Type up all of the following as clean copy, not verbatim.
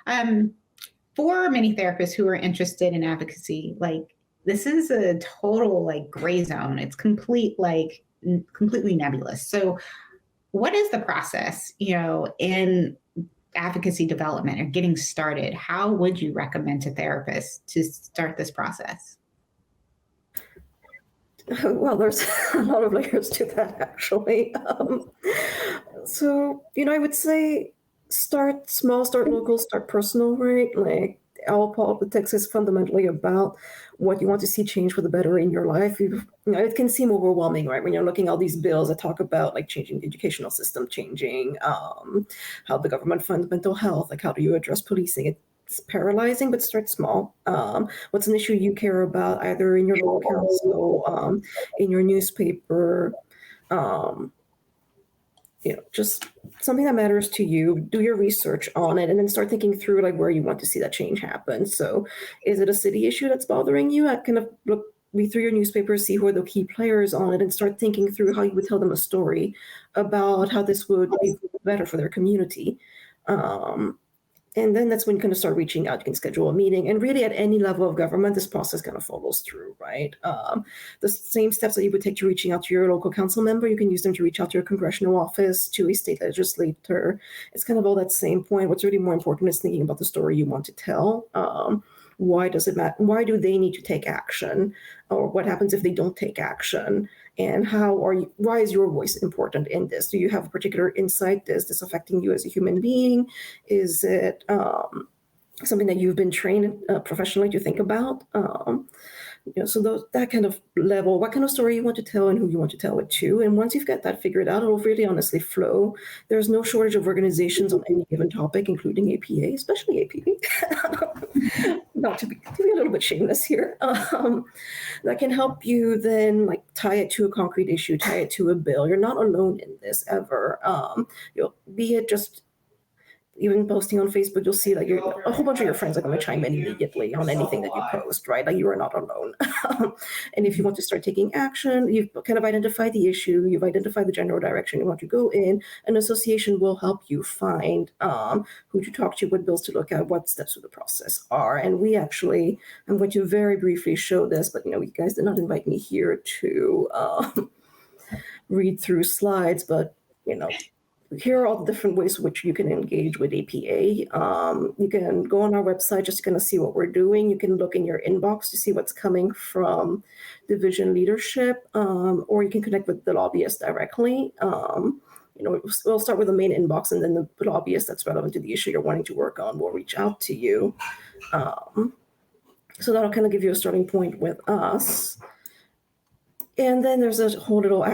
Um, for many therapists who are interested in advocacy, like this is a total like gray zone. It's completely nebulous. So what is the process, in advocacy development or getting started? How would you recommend to therapists to start this process? Well, there's a lot of layers to that, actually. I would say start small, start local, start personal, right? Like, all politics is fundamentally about what you want to see change for the better in your life. It can seem overwhelming, right? When you're looking at all these bills that talk about like changing the educational system, changing how the government funds mental health, like how do you address policing? It's paralyzing, but start small. What's an issue you care about, either in your local council, in your newspaper? Um, just something that matters to you. Do your research on it, and then start thinking through like where you want to see that change happen. So, is it a city issue that's bothering you? I kind of read through your newspaper, see who are the key players on it, and start thinking through how you would tell them a story about how this would be better for their community. Um, and then that's when you kind of start reaching out. You can schedule a meeting. And really, at any level of government, this process kind of follows through, right? The same steps that you would take to reaching out to your local council member, you can use them to reach out to your congressional office, to a state legislator. It's kind of all that same point. What's really more important is thinking about the story you want to tell. Why does it matter? Why do they need to take action? Or what happens if they don't take action? And why is your voice important in this? Do you have a particular insight? Is this affecting you as a human being? Is it something that you've been trained professionally to think about? So that kind of level, what kind of story you want to tell and who you want to tell it to. And once you've got that figured out, it'll really honestly flow. There's no shortage of organizations on any given topic, including APA, especially APP. Not to be a little bit shameless here. That can help you then like tie it to a concrete issue, tie it to a bill. You're not alone in this ever. Be it just even posting on Facebook, you'll see like a whole bunch of your friends are going to chime in immediately on anything that you post, right? Like, you are not alone. And if you want to start taking action, you've kind of identified the issue, you've identified the general direction you want to go in. An association will help you find who to talk to, what bills to look at, what steps of the process are. And I'm going to very briefly show this, but you guys did not invite me here to read through slides, but here are all the different ways in which you can engage with APA. You can go on our website just to kind of see what we're doing. You can look in your inbox to see what's coming from division leadership, or you can connect with the lobbyist directly. We'll start with the main inbox, and then the lobbyist that's relevant to the issue you're wanting to work on will reach out to you. So that'll kind of give you a starting point with us. And then there's a whole little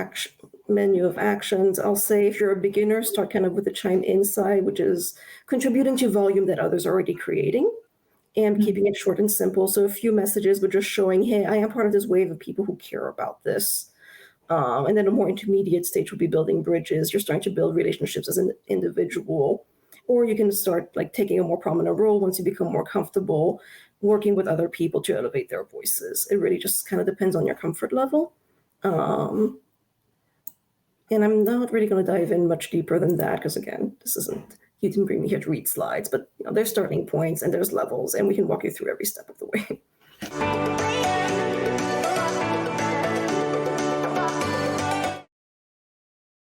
menu of actions. I'll say if you're a beginner, start kind of with the chime in side, which is contributing to volume that others are already creating, and keeping it short and simple. So a few messages, but just showing, hey, I am part of this wave of people who care about this. And then a more intermediate stage would be building bridges. You're starting to build relationships as an individual, or you can start like taking a more prominent role once you become more comfortable working with other people to elevate their voices. It really just kind of depends on your comfort level. And I'm not really going to dive in much deeper than that, because again, you didn't bring me here to read slides, but there's starting points and there's levels, and we can walk you through every step of the way.